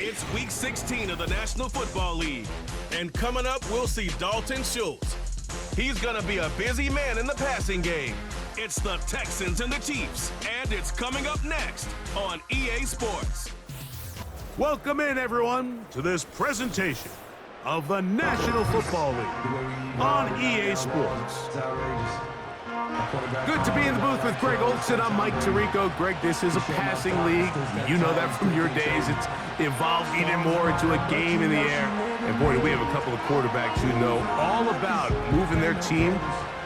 It's Week 16 of the National Football League. And coming up, we'll see Dalton Schultz. He's going to be a busy man in the passing game. It's the Texans and the Chiefs, and it's coming up next on EA Sports. Welcome in, everyone, to this presentation of the National Football League on EA Sports. Good to be in the booth with Greg Olson. I'm Mike Tirico. Greg, this is a passing league. You know that from your days. It's evolved even more into a game in the air. And boy, we have a couple of quarterbacks who know all about moving their team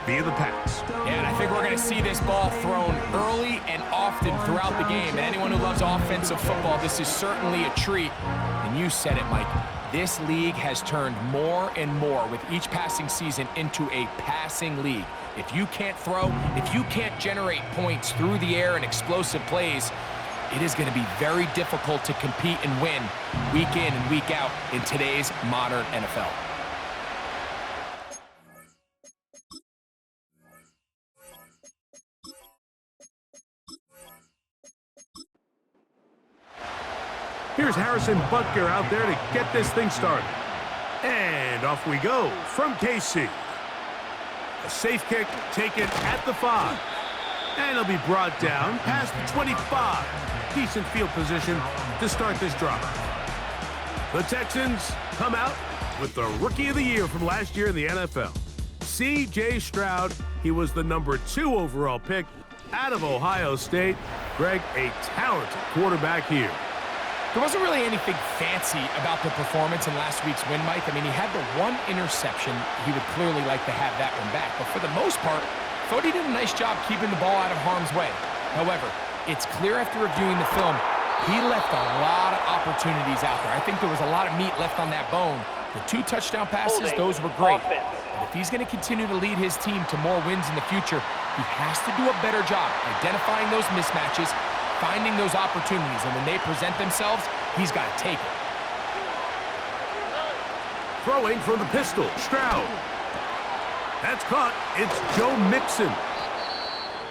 via the pass. Yeah, and I think we're going to see this ball thrown early and often throughout the game. And anyone who loves offensive football, this is certainly a treat. And you said it, Mike. This league has turned more and more with each passing season into a passing league. If you can't throw, if you can't generate points through the air and explosive plays, it is going to be very difficult to compete and win week in and week out in today's modern NFL. Here's Harrison Butker out there to get this thing started. And off we go from KC. A safe kick taken at the 5. And it'll be brought down past the 25. Decent field position to start this drive. The Texans come out with the Rookie of the Year from last year in the NFL. C.J. Stroud, he was the number 2 overall pick out of Ohio State. Greg, a talented quarterback here. There wasn't really anything fancy about the performance in last week's win, Mike. I mean, he had the one interception. He would clearly like to have that one back. But for the most part, I thought he did a nice job keeping the ball out of harm's way. However, it's clear after reviewing the film, he left a lot of opportunities out there. I think there was a lot of meat left on that bone. The 2 touchdown passes, those were great. But if he's going to continue to lead his team to more wins in the future, he has to do a better job identifying those mismatches, finding those opportunities, and when they present themselves, he's got to take it. Throwing from the pistol, Stroud. That's caught. It's Joe Mixon.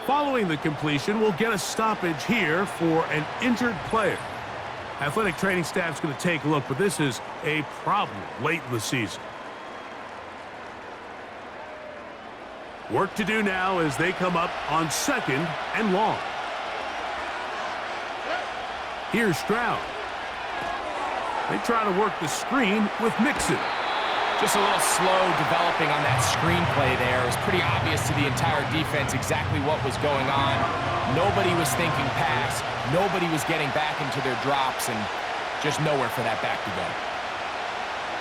Following the completion, we'll get a stoppage here for an injured player. Athletic training staff's going to take a look, but this is a problem late in the season. Work to do now as they come up on 2nd and long. Here's Stroud. They try to work the screen with Mixon. Just a little slow developing on that screenplay there. It was pretty obvious to the entire defense exactly what was going on. Nobody was thinking pass. Nobody was getting back into their drops, and just nowhere for that back to go.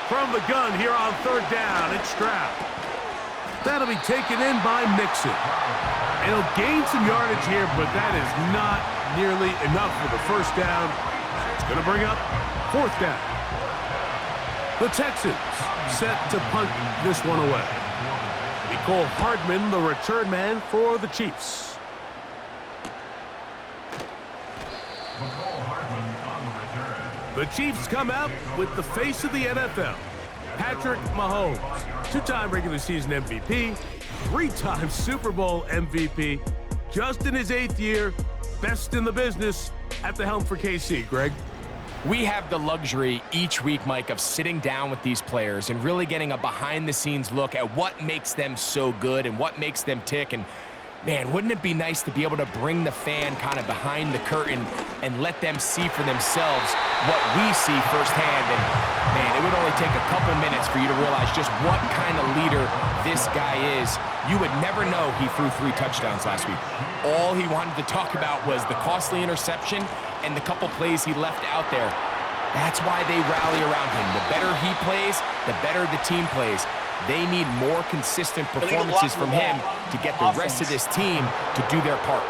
From the gun here on 3rd down, it's Stroud. That'll be taken in by Mixon. And he'll gain some yardage here, but that is not nearly enough for the 1st down. It's going to bring up 4th down. The Texans set to punt this one away. Nicole Hardman, the return man for the Chiefs. The Chiefs come out with the face of the NFL, Patrick Mahomes, 2-time regular season MVP, 3-time Super Bowl MVP, just in his 8th year, best in the business at the helm for KC. Greg? We have the luxury each week, Mike, of sitting down with these players and really getting a behind-the-scenes look at what makes them so good and what makes them tick. And, man, wouldn't it be nice to be able to bring the fan kind of behind the curtain and let them see for themselves what we see firsthand? And, man, it would only take a couple minutes for you to realize just what kind of leader this guy is. You would never know he threw 3 touchdowns last week. All he wanted to talk about was the costly interception and the couple plays he left out there. That's why they rally around him. The better he plays, the better the team plays. They need more consistent performances from him to get the rest of this team to do their part.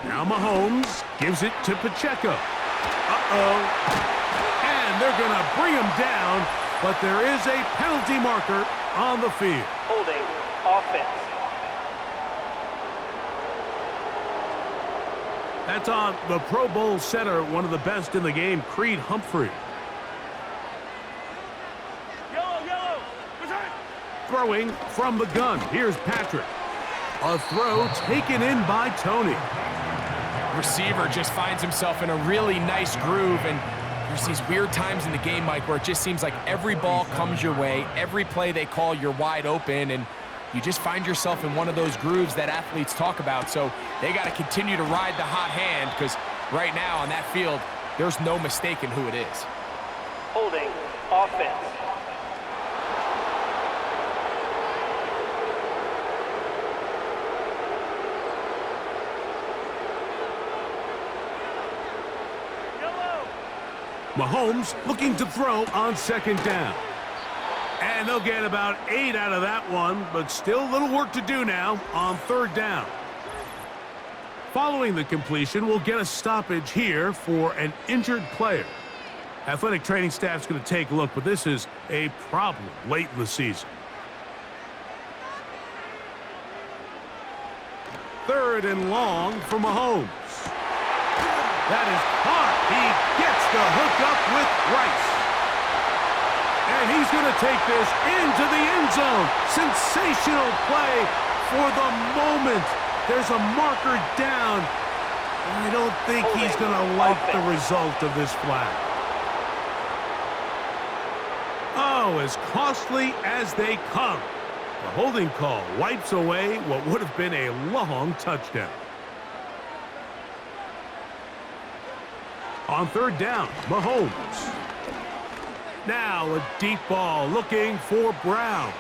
Now Mahomes gives it to Pacheco. And they're going to bring him down, but there is a penalty marker on the field. Holding offense. That's on the Pro Bowl center, one of the best in the game, Creed Humphrey. Yellow, yellow. Throwing from the gun. Here's Patrick. A throw taken in by Tony. Receiver just finds himself in a really nice groove, and there's these weird times in the game, Mike, where it just seems like every ball comes your way, every play they call, you're wide open, and you just find yourself in one of those grooves that athletes talk about. So they got to continue to ride the hot hand, because right now on that field, there's no mistaking who it is. Holding offense. Mahomes looking to throw on second down. And they'll get about 8 out of that one, but still a little work to do now on third down. Following the completion, we'll get a stoppage here for an injured player. Athletic training staff's going to take a look, but this is a problem late in the season. Third and long for Mahomes. That is caught. He gets the hook up with Rice. And he's going to take this into the end zone. Sensational play for the moment. There's a marker down. I don't think he's going to like the result of this flag. Oh, as costly as they come. The holding call wipes away what would have been a long touchdown. On third down, Mahomes. Now a deep ball looking for Brown.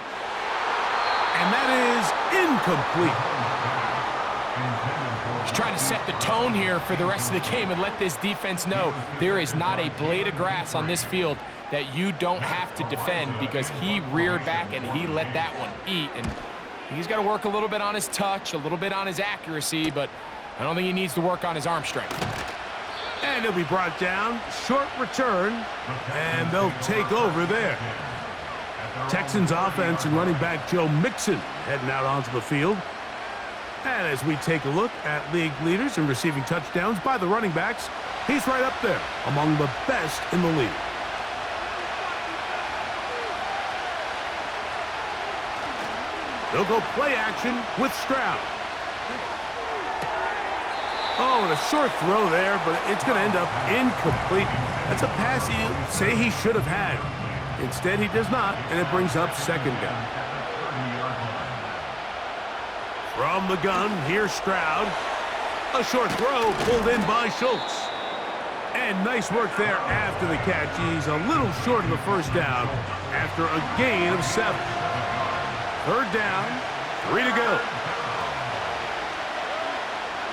And that is incomplete. He's trying to set the tone here for the rest of the game and let this defense know there is not a blade of grass on this field that you don't have to defend, because he reared back and he let that one eat. And he's got to work a little bit on his touch, a little bit on his accuracy, but I don't think he needs to work on his arm strength. And he'll be brought down. Short return. And they'll take over there. Texans offense and running back Joe Mixon heading out onto the field. And as we take a look at league leaders in receiving touchdowns by the running backs, he's right up there among the best in the league. They'll go play action with Stroud. Oh, and a short throw there, but it's going to end up incomplete. That's a pass you say he should have had. Instead, he does not, and it brings up second down. From the gun, here's Stroud. A short throw pulled in by Schultz. And nice work there after the catch. He's a little short of the first down after a gain of 7. Third down, 3 to go.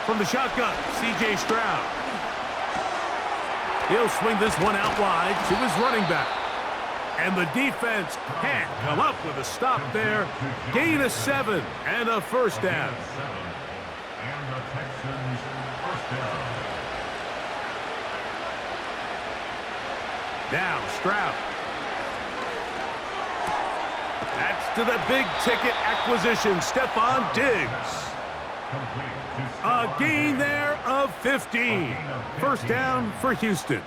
From the shotgun, C.J. Stroud. He'll swing this one out wide to his running back. And the defense can't come up with a stop there. Gain of 7 and a first down. Now Stroud. That's to the big-ticket acquisition, Stephon Diggs. A gain there of 15. First down for Houston.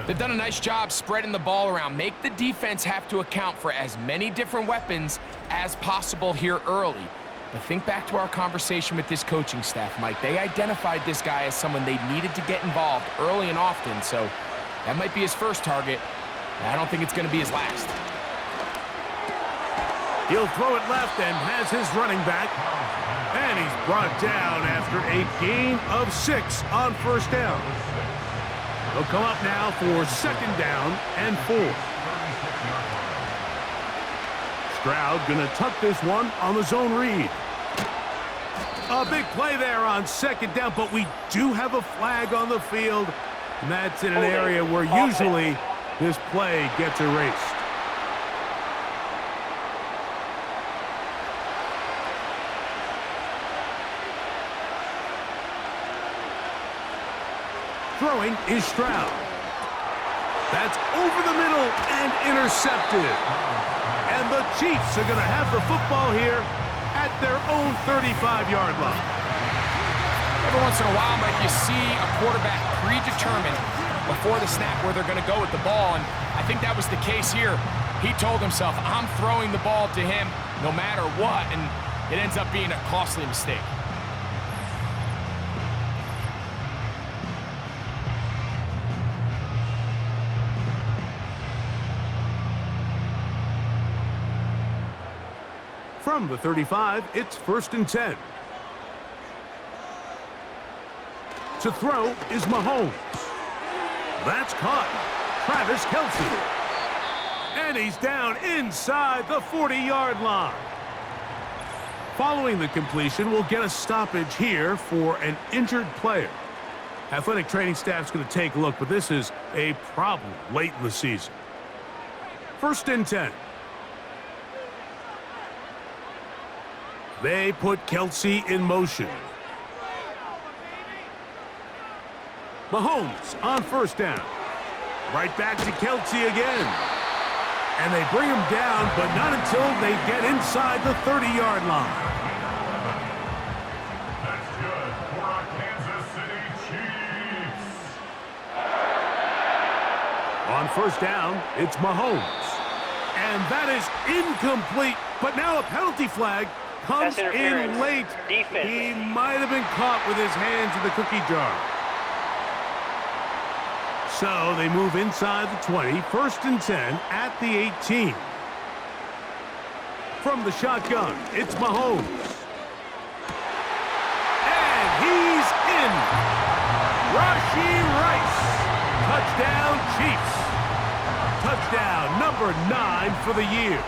They've done a nice job spreading the ball around. Make the defense have to account for as many different weapons as possible here early. But think back to our conversation with this coaching staff, Mike. They identified this guy as someone they needed to get involved early and often, so that might be his first target. I don't think it's going to be his last. He'll throw it left and has his running back. And he's brought down after a gain of 6 on first down. They'll come up now for second down and 4. Stroud going to tuck this one on the zone read. A big play there on second down, but we do have a flag on the field. And that's in an area where usually this play gets erased. Throwing is Stroud. That's over the middle and intercepted. And the Chiefs are going to have the football here at their own 35-yard line. Every once in a while, Mike, you see a quarterback predetermined before the snap where they're going to go with the ball, and I think that was the case here. He told himself, I'm throwing the ball to him no matter what, and it ends up being a costly mistake. From the 35, it's 1st and 10. To throw is Mahomes. That's caught. Travis Kelce. And he's down inside the 40-yard line. Following the completion, we'll get a stoppage here for an injured player. Athletic training staff's going to take a look, but this is a problem late in the season. 1st and 10. They put Kelce in motion. Mahomes on 1st down. Right back to Kelce again. And they bring him down, but not until they get inside the 30-yard line. That's good for our Kansas City Chiefs. On 1st down, it's Mahomes. And that is incomplete, but now a penalty flag comes in late. Defense. He might have been caught with his hands in the cookie jar. So they move inside the 20, 1st and 10 at the 18. From the shotgun, it's Mahomes. And he's in. Rashee Rice. Touchdown, Chiefs. Touchdown number 9 for the year.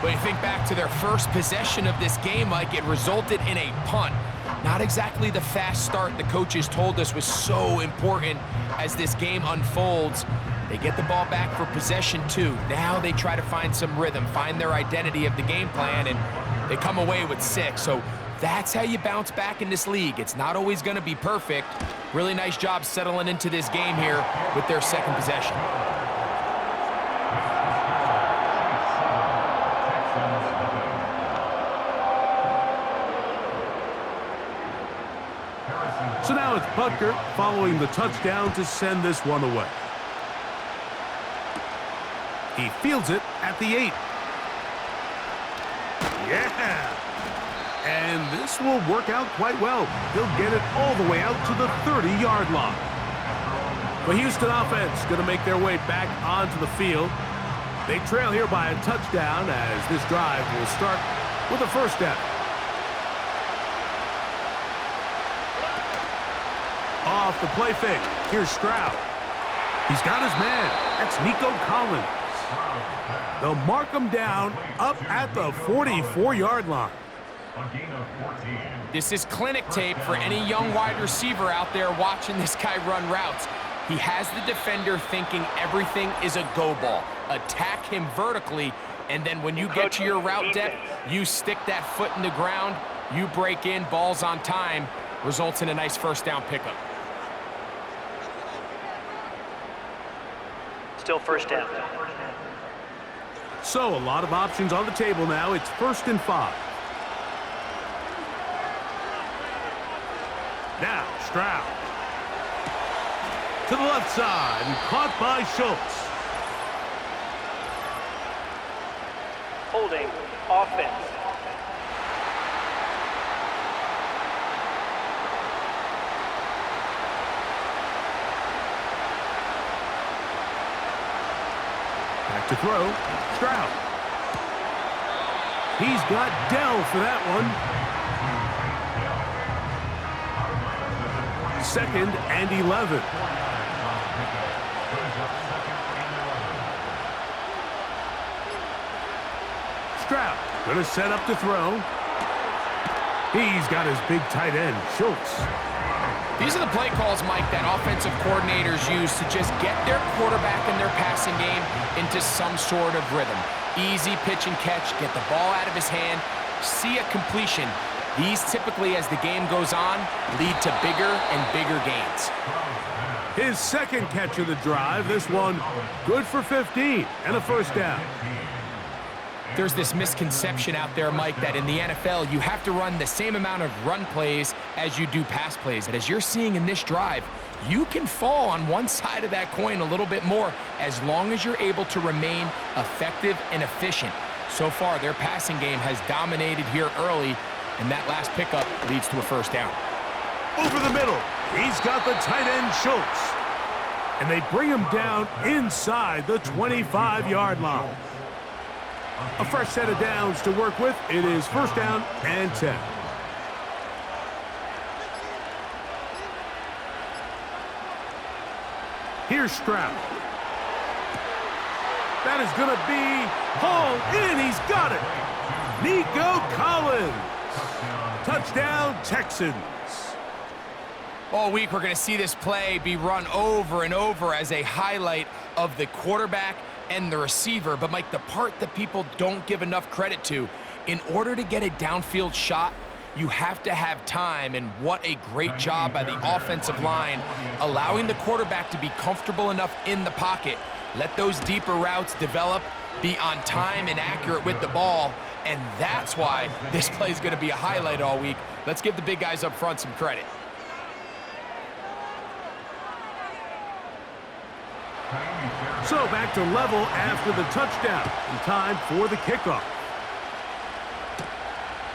But you think back to their first possession of this game, Mike, it resulted in a punt. Not exactly the fast start the coaches told us was so important as this game unfolds. They get the ball back for possession 2. Now they try to find some rhythm, find their identity of the game plan, and they come away with 6. So that's how you bounce back in this league. It's not always going to be perfect. Really nice job settling into this game here with their 2nd possession. So now it's Butker following the touchdown to send this one away. He fields it at the 8. Yeah! And this will work out quite well. He'll get it all the way out to the 30-yard line. The Houston offense going to make their way back onto the field. They trail here by a touchdown as this drive will start with a 1st down. Off the play fake. Here's Stroud. He's got his man. That's Nico Collins. They'll mark him down up at the 44-yard line. This is clinic tape for any young wide receiver out there watching this guy run routes. He has the defender thinking everything is a go ball. Attack him vertically, and then when you get to your route depth, you stick that foot in the ground, you break in, ball's on time, results in a nice 1st down pickup. Still 1st down. So a lot of options on the table now. It's 1st and 5. Now Stroud. To the left side and caught by Schultz. Holding offense. Back to throw. Stroud. He's got Dell for that one. 2nd and 11. Stroud going to set up to throw. He's got his big tight end, Schultz. These are the play calls, Mike, that offensive coordinators use to just get their quarterback and their passing game into some sort of rhythm. Easy pitch and catch, get the ball out of his hand, see a completion. These typically, as the game goes on, lead to bigger and bigger gains. His 2nd catch of the drive, this one good for 15 and a 1st down. There's this misconception out there, Mike, that in the NFL, you have to run the same amount of run plays as you do pass plays. And as you're seeing in this drive, you can fall on one side of that coin a little bit more as long as you're able to remain effective and efficient. So far, their passing game has dominated here early, and that last pickup leads to a first down. Over the middle, he's got the tight end Schultz. And they bring him down inside the 25-yard line. A fresh set of downs to work with. It is first down and 10. Here's Stroud. That is going to be hauled in. He's got it. Nico Collins. Touchdown, Texans. All week, we're going to see this play be run over and over as a highlight of the quarterback and the receiver. But, Mike, the part that people don't give enough credit to, in order to get a downfield shot, you have to have time, and what a great job by the offensive line, allowing the quarterback to be comfortable enough in the pocket. Let those deeper routes develop, be on time and accurate with the ball, and that's why this play is going to be a highlight all week. Let's give the big guys up front some credit. So back to level after the touchdown, and time for the kickoff.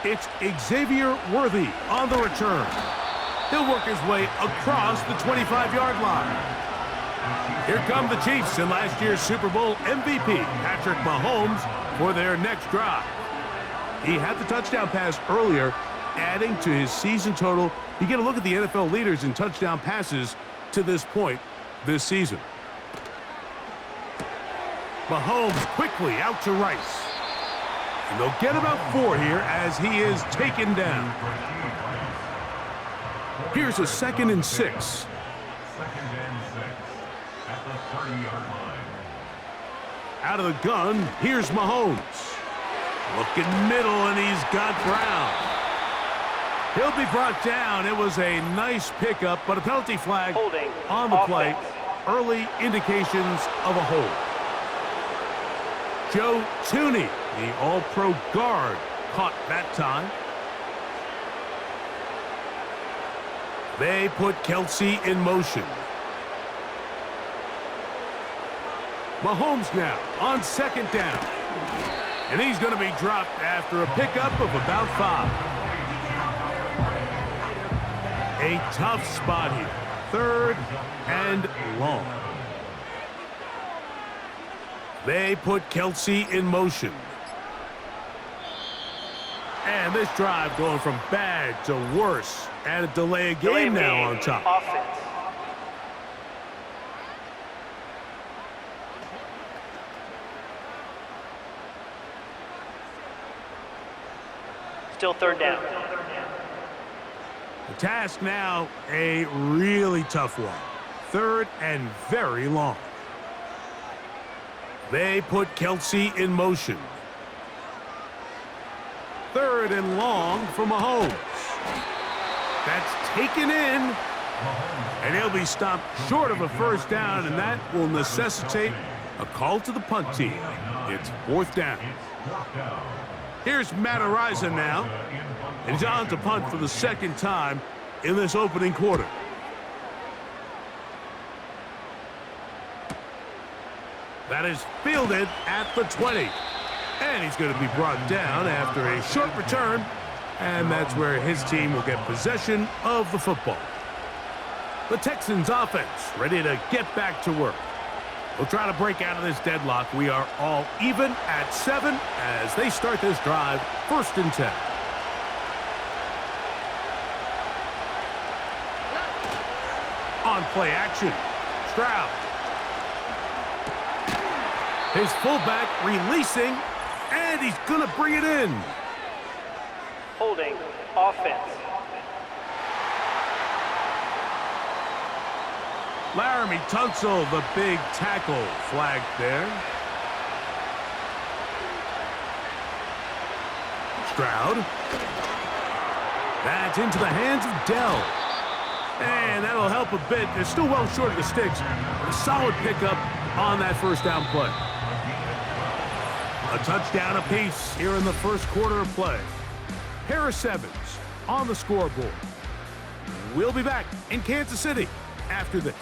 It's Xavier Worthy on the return. He'll work his way across the 25-yard line. Here come the Chiefs and last year's Super Bowl MVP, Patrick Mahomes, for their next drive. He had the touchdown pass earlier, adding to his season total. You get a look at the NFL leaders in touchdown passes to this point this season. Mahomes quickly out to Rice. And they'll get about 4 here as he is taken down. Here's a 2nd and 6. 2nd and 6 at the 30-yard line. Out of the gun, here's Mahomes. Looking middle, and he's got Brown. He'll be brought down. It was a nice pickup, but a penalty flag Holding on the play. offense. Early indications of a hold. Joe Tooney, the all-pro guard, caught that time. They put Kelsey in motion. Mahomes now on 2nd down. And he's going to be dropped after a pickup of about 5. A tough spot here. 3rd and long. They put Kelsey in motion. And this drive going from bad to worse. And a delay of game now on top. Offense. Still 3rd down. The task now, a really tough one. 3rd and very long. They put Kelsey in motion. 3rd and long for Mahomes. That's taken in. And he'll be stopped short of a first down, and that will necessitate a call to the punt team. It's 4th down. Here's Matt Araiza now. And he's on to punt for the 2nd time in this opening quarter. That is fielded at the 20. And he's going to be brought down after a short return. And that's where his team will get possession of the football. The Texans offense ready to get back to work. We'll try to break out of this deadlock. We are all even at 7 as they start this drive, 1st and 10. On play action, Stroud. His fullback releasing, and he's going to bring it in. Holding offense. Laramie Tunsil, the big tackle, flagged there. Stroud. That's into the hands of Dell. And that'll help a bit. They're still well short of the sticks. A solid pickup on that first down play. A touchdown apiece here in the first quarter of play. Harris Evans on the scoreboard. We'll be back in Kansas City after this.